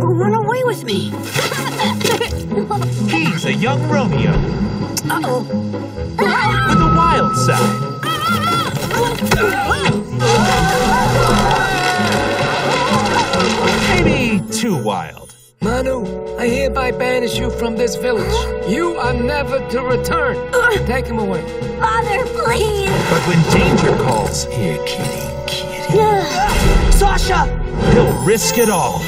Run away with me. He's a young Romeo. Uh-oh. With a wild side. Maybe too wild. Manu, I hereby banish you from this village. You are never to return. Take him away. Father, please. But when danger calls, Here, kitty. Sasha! he'll risk it all.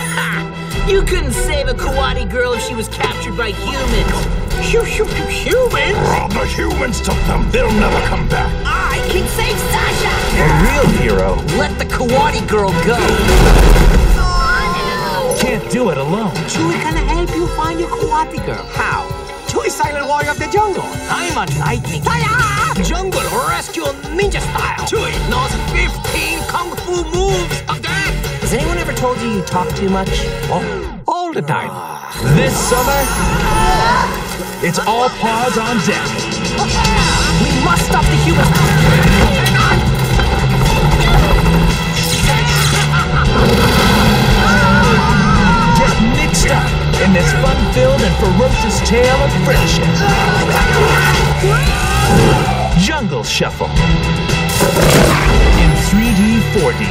You couldn't save a Kawadi girl if she was captured by humans. Humans? The humans took them. They'll never come back. I can save Sasha! A real hero Let the Kawadi girl go. can't do it alone. Chewie gonna help you find your Kawadi girl. How? Chewie, silent warrior of the jungle. I'm a lightning. Jungle rescue ninja style. Chewie knows 15 kung fu moves of that. Has anyone ever told you you talk too much? Oh, all the time. This summer, it's all paws on deck. We must stop the humans. Get mixed up in this fun-filled and ferocious tale of friendship. Jungle Shuffle. In 3D, 4D.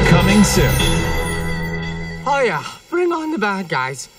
Coming soon. Oh yeah, bring on the bad guys.